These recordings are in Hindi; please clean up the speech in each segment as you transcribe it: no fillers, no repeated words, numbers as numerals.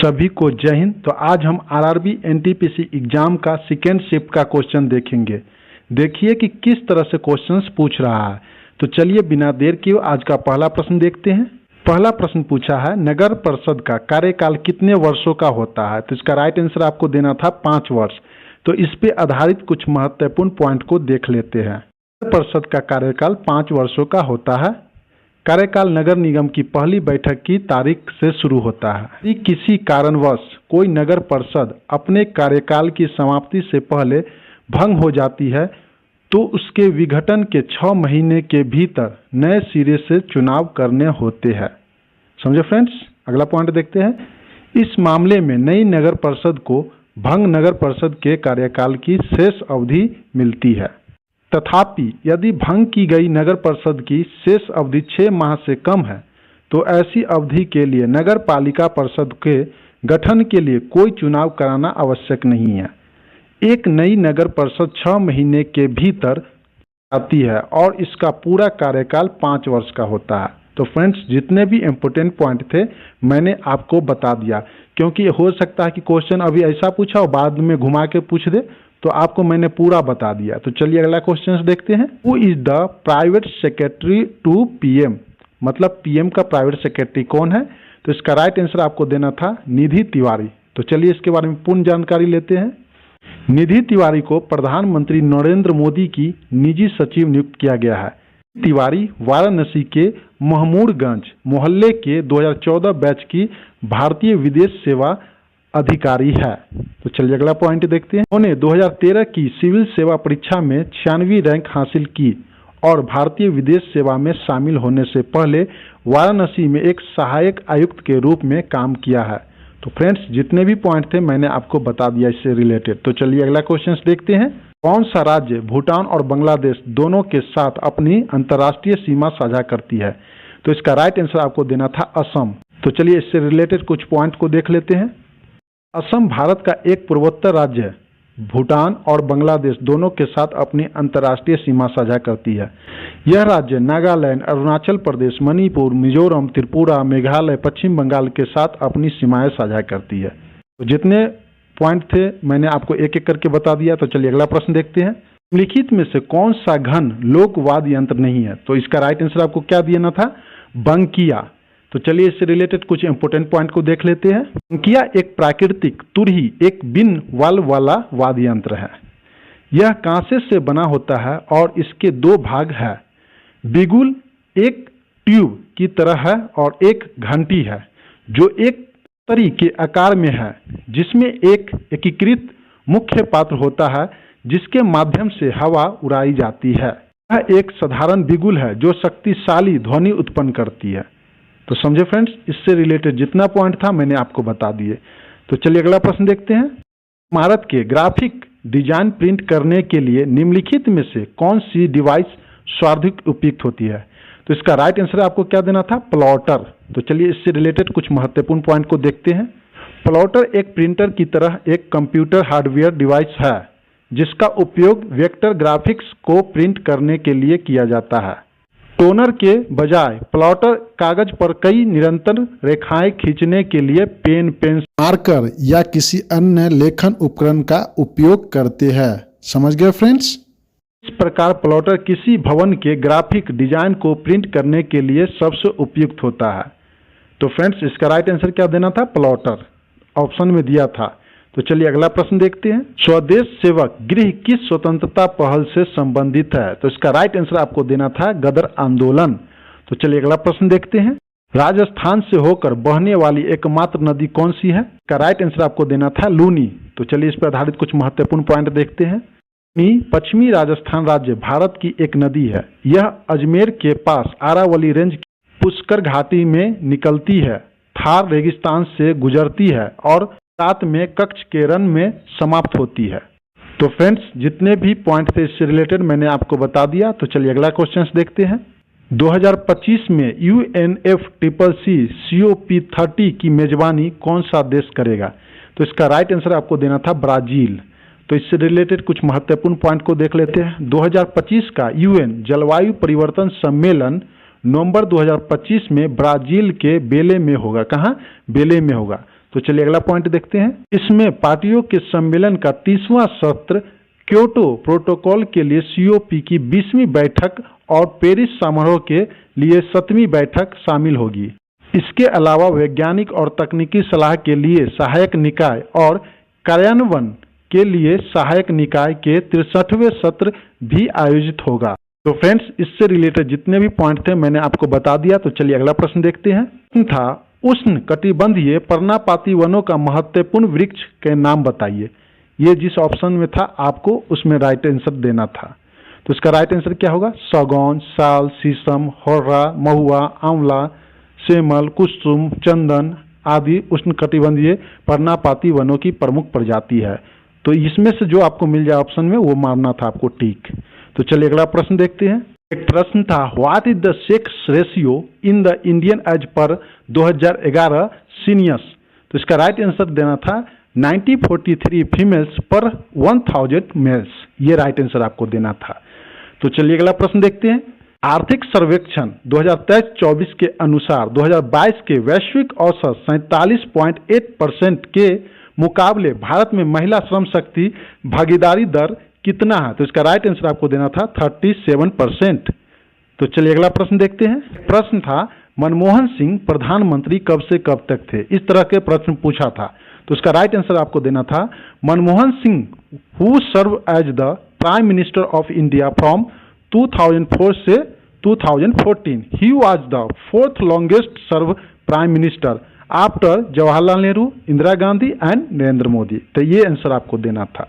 सभी को जय हिंद। तो आज हम आरआरबी एनटीपीसी एग्जाम का सेकेंड शिफ्ट का क्वेश्चन देखेंगे। देखिए कि किस तरह से क्वेश्चंस पूछ रहा है। तो चलिए बिना देर किए आज का पहला प्रश्न देखते हैं। पहला प्रश्न पूछा है, नगर परिषद का कार्यकाल कितने वर्षों का होता है। तो इसका राइट आंसर आपको देना था 5 वर्ष। तो इस पे आधारित कुछ महत्वपूर्ण पॉइंट को देख लेते हैं। नगर परिषद का कार्यकाल 5 वर्षों का होता है। कार्यकाल नगर निगम की पहली बैठक की तारीख से शुरू होता है। यदि किसी कारणवश कोई नगर परिषद अपने कार्यकाल की समाप्ति से पहले भंग हो जाती है तो उसके विघटन के 6 महीने के भीतर नए सिरे से चुनाव करने होते हैं। समझे फ्रेंड्स। अगला पॉइंट देखते हैं। इस मामले में नई नगर परिषद को भंग नगर परिषद के कार्यकाल की शेष अवधि मिलती है। तथापि यदि भंग की गई नगर परिषद की शेष अवधि 6 माह से कम है तो ऐसी अवधि के लिए नगर पालिका परिषद के गठन के लिए कोई चुनाव कराना आवश्यक नहीं है। एक नई नगर परिषद 6 महीने के भीतर आती है और इसका पूरा कार्यकाल 5 वर्ष का होता है। तो फ्रेंड्स, जितने भी इम्पोर्टेंट पॉइंट थे मैंने आपको बता दिया, क्योंकि हो सकता है कि क्वेश्चन अभी ऐसा पूछा और बाद में घुमा के पूछ दे, तो आपको मैंने पूरा बता दिया। तो चलिए अगला क्वेश्चन देखते हैं। Who is the private secretary to PM, मतलब पीएम का प्राइवेट सेक्रेटरी कौन है। तो इसका राइट आंसर आपको देना था निधि तिवारी। तो चलिए इसके बारे में पूर्ण जानकारी लेते हैं। निधि तिवारी को प्रधानमंत्री नरेंद्र मोदी की निजी सचिव नियुक्त किया गया है। तिवारी वाराणसी के महमूदगंज मोहल्ले के 2014 बैच की भारतीय विदेश सेवा अधिकारी है। तो चलिए अगला पॉइंट देखते हैं। उन्होंने 2013 की सिविल सेवा परीक्षा में 96वीं रैंक हासिल की और भारतीय विदेश सेवा में शामिल होने से पहले वाराणसी में एक सहायक आयुक्त के रूप में काम किया है। तो फ्रेंड्स, जितने भी पॉइंट थे मैंने आपको बता दिया इससे रिलेटेड। तो चलिए अगला क्वेश्चन देखते हैं। कौन सा राज्य भूटान और बांग्लादेश दोनों के साथ अपनी अंतर्राष्ट्रीय सीमा साझा करती है। तो इसका राइट आंसर आपको देना था असम। तो चलिए इससे रिलेटेड कुछ पॉइंट को देख लेते हैं। असम भारत का एक पूर्वोत्तर राज्य है। भूटान और बांग्लादेश दोनों के साथ अपनी अंतर्राष्ट्रीय सीमा साझा करती है। यह राज्य नागालैंड, अरुणाचल प्रदेश, मणिपुर, मिजोरम, त्रिपुरा, मेघालय, पश्चिम बंगाल के साथ अपनी सीमाएं साझा करती है। तो जितने पॉइंट थे मैंने आपको एक एक करके बता दिया। तो चलिए अगला प्रश्न देखते हैं। निम्नलिखित में से कौन सा घन लोकवाद यंत्र नहीं है। तो इसका राइट आंसर आपको क्या देना था, बंकिया। तो चलिए इससे रिलेटेड कुछ इंपोर्टेंट पॉइंट को देख लेते हैं। बंकिया एक प्राकृतिक तुरही, एक बिन वाल्व वाला वाद्य यंत्र है। यह कांसे से बना होता है और इसके 2 भाग है। बिगुल एक ट्यूब की तरह है और एक घंटी है जो एक तरी के आकार में है, जिसमें एक एकीकृत मुख्य पात्र होता है जिसके माध्यम से हवा उड़ाई जाती है। यह एक साधारण बिगुल है जो शक्तिशाली ध्वनि उत्पन्न करती है। तो समझे फ्रेंड्स, इससे रिलेटेड जितना पॉइंट था मैंने आपको बता दिए। तो चलिए अगला प्रश्न देखते हैं। इमारत के ग्राफिक डिजाइन प्रिंट करने के लिए निम्नलिखित में से कौन सी डिवाइस सर्वाधिक उपयुक्त होती है। तो इसका राइट आंसर आपको क्या देना था, प्लॉटर। तो चलिए इससे रिलेटेड कुछ महत्वपूर्ण पॉइंट को देखते हैं। प्लॉटर एक प्रिंटर की तरह एक कंप्यूटर हार्डवेयर डिवाइस है जिसका उपयोग वेक्टर ग्राफिक्स को प्रिंट करने के लिए किया जाता है। टोनर के बजाय प्लॉटर कागज पर कई निरंतर रेखाएं खींचने के लिए पेन, पेंसिल, मार्कर या किसी अन्य लेखन उपकरण का उपयोग करते हैं। समझ गए फ्रेंड्स। इस प्रकार प्लॉटर किसी भवन के ग्राफिक डिजाइन को प्रिंट करने के लिए सबसे उपयुक्त होता है। तो फ्रेंड्स, इसका राइट आंसर क्या देना था, प्लॉटर, ऑप्शन में दिया था। तो चलिए अगला प्रश्न देखते हैं। स्वदेश सेवक गृह किस स्वतंत्रता पहल से संबंधित है। तो इसका राइट आंसर आपको देना था गदर आंदोलन। तो चलिए अगला प्रश्न देखते हैं। राजस्थान से होकर बहने वाली एकमात्र नदी कौन सी है। इसका राइट आंसर आपको देना था लूनी। तो चलिए इस पर आधारित कुछ महत्वपूर्ण पॉइंट देखते हैं। पश्चिमी राजस्थान राज्य भारत की एक नदी है। यह अजमेर के पास आरावली रेंज की पुष्कर घाटी में निकलती है, थार रेगिस्तान से गुजरती है और साथ में कच्छ के रण में समाप्त होती है। तो फ्रेंड्स, जितने भी पॉइंट थे इससे रिलेटेड मैंने आपको बता दिया। तो चलिए अगला क्वेश्चन देखते हैं। 2025 में UNFCCC COP30 की मेजबानी कौन सा देश करेगा। तो इसका राइट आंसर आपको देना था ब्राजील। तो इससे रिलेटेड कुछ महत्वपूर्ण पॉइंट को देख लेते हैं। 2025 का UN जलवायु परिवर्तन सम्मेलन नवंबर 2025 में ब्राजील के बेले में होगा। कहाँ, बेले में होगा। तो चलिए अगला पॉइंट देखते हैं। इसमें पार्टियों के सम्मेलन का 30वां सत्र, क्योटो प्रोटोकॉल के लिए COP की 20वीं बैठक और पेरिस समारोह के लिए 7वीं बैठक शामिल होगी। इसके अलावा वैज्ञानिक और तकनीकी सलाह के लिए सहायक निकाय और कार्यान्वयन के लिए सहायक निकाय के 63वें सत्र भी आयोजित होगा। तो फ्रेंड्स, इससे रिलेटेड जितने भी पॉइंट थे मैंने आपको बता दिया। तो चलिए अगला प्रश्न देखते हैं। था उष्ण कटिबंधीय पर्णपाती वनों का महत्वपूर्ण वृक्ष के नाम बताइए। ये जिस ऑप्शन में था आपको उसमें राइट आंसर देना था। तो इसका राइट आंसर क्या होगा? सागौन, साल, शीशम, होर्रा, महुआ, आंवला, सेमल, कुसुम, चंदन आदि उष्णकटिबंधीय पर्णपाती वनों की प्रमुख प्रजाति है। तो इसमें से जो आपको मिल जाए ऑप्शन में वो मारना था आपको टिक। तो चलिए अगला प्रश्न देखते हैं। एक प्रश्न था, what is the sex ratio in the Indian as per 2011 seniors. तो इसका राइट आंसर देना था 9043 फीमेल्स पर 1000 मेल्स। ये राइट आंसर आपको देना था। तो चलिए अगला प्रश्न देखते हैं। आर्थिक सर्वेक्षण 2023-24 के अनुसार 2022 के वैश्विक औसत 47.8% के मुकाबले भारत में महिला श्रम शक्ति भागीदारी दर कितना है? तो इसका राइट आंसर आपको देना था 37%। तो चलिए अगला प्रश्न देखते हैं। प्रश्न था, मनमोहन सिंह प्रधानमंत्री कब से कब तक थे? इस तरह के प्रश्न पूछा था। तो इसका राइट आंसर आपको देना था Manmohan Singh who serve as the prime minister of India from 2004 से 2014। He was the fourth longest serve prime minister after Jawaharlal Nehru, Indira Gandhi and Narendra Modi. तो ये आंसर आपको देना था।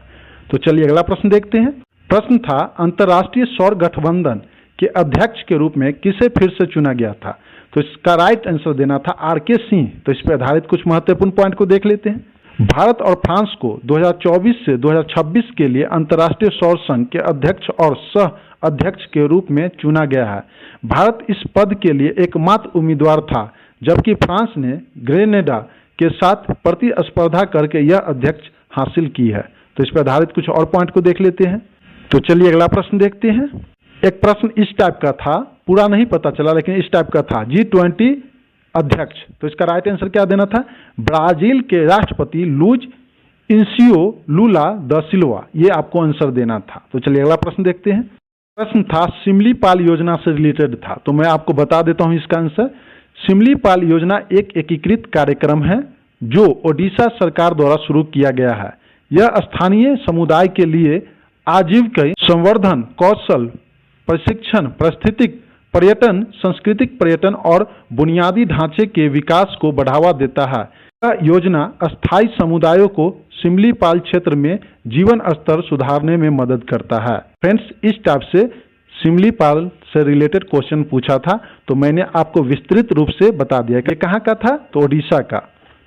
तो चलिए अगला प्रश्न देखते हैं। प्रश्न था, अंतर्राष्ट्रीय सौर गठबंधन के अध्यक्ष के रूप में किसे फिर से चुना गया था? तो इसका राइट आंसर देना था RK सिंह। तो इस पर आधारित कुछ महत्वपूर्ण पॉइंट को देख लेते हैं। भारत और फ्रांस को 2024 से 2026 के लिए अंतर्राष्ट्रीय सौर संघ के अध्यक्ष और सह अध्यक्ष के रूप में चुना गया है। भारत इस पद के लिए एकमात्र उम्मीदवार था, जबकि फ्रांस ने ग्रेनेडा के साथ प्रतिस्पर्धा करके यह अध्यक्ष हासिल की है। तो इस पर आधारित कुछ और पॉइंट को देख लेते हैं। तो चलिए अगला प्रश्न देखते हैं। एक प्रश्न इस टाइप का था, पूरा नहीं पता चला लेकिन इस टाइप का था, G20 अध्यक्ष। तो इसका राइट आंसर क्या देना था? ब्राजील के राष्ट्रपति लुइज इनासियो लुला दा सिल्वा। ये आपको आंसर देना था। तो चलिए अगला प्रश्न देखते हैं। प्रश्न था, सिमलीपाल योजना से रिलेटेड था। तो मैं आपको बता देता हूं इसका आंसर। सिमलीपाल योजना एक एकीकृत कार्यक्रम है जो ओडिशा सरकार द्वारा शुरू किया गया है। यह स्थानीय समुदाय के लिए आजीविका संवर्धन, कौशल प्रशिक्षण, पारिस्थितिक पर्यटन, सांस्कृतिक पर्यटन और बुनियादी ढांचे के विकास को बढ़ावा देता है। यह योजना अस्थायी समुदायों को सिमलीपाल क्षेत्र में जीवन स्तर सुधारने में मदद करता है। फ्रेंड्स, इस टाइप से सिमलीपाल से रिलेटेड क्वेश्चन पूछा था, तो मैंने आपको विस्तृत रूप से बता दिया कि कहाँ का था, तो ओडिशा का।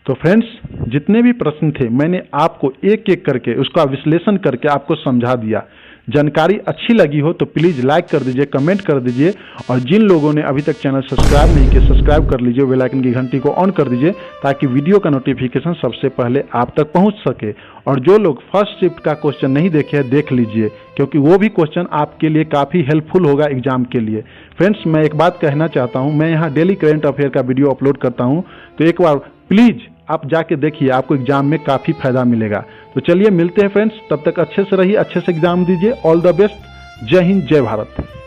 तो फ्रेंड्स, जितने भी प्रश्न थे मैंने आपको एक एक करके उसका विश्लेषण करके आपको समझा दिया। जानकारी अच्छी लगी हो तो प्लीज़ लाइक कर दीजिए, कमेंट कर दीजिए, और जिन लोगों ने अभी तक चैनल सब्सक्राइब नहीं किया सब्सक्राइब कर लीजिए, बेल आइकन की घंटी को ऑन कर दीजिए ताकि वीडियो का नोटिफिकेशन सबसे पहले आप तक पहुंच सके। और जो लोग फर्स्ट शिफ्ट का क्वेश्चन नहीं देखे हैं देख लीजिए, क्योंकि वो भी क्वेश्चन आपके लिए काफ़ी हेल्पफुल होगा एग्जाम के लिए। फ्रेंड्स, मैं एक बात कहना चाहता हूँ, मैं यहाँ डेली करेंट अफेयर का वीडियो अपलोड करता हूँ, तो एक बार प्लीज़ आप जाके देखिए, आपको एग्जाम में काफ़ी फायदा मिलेगा। तो चलिए मिलते हैं फ्रेंड्स, तब तक अच्छे से रहिए, अच्छे से एग्जाम दीजिए। All the best. जय हिंद, जय भारत।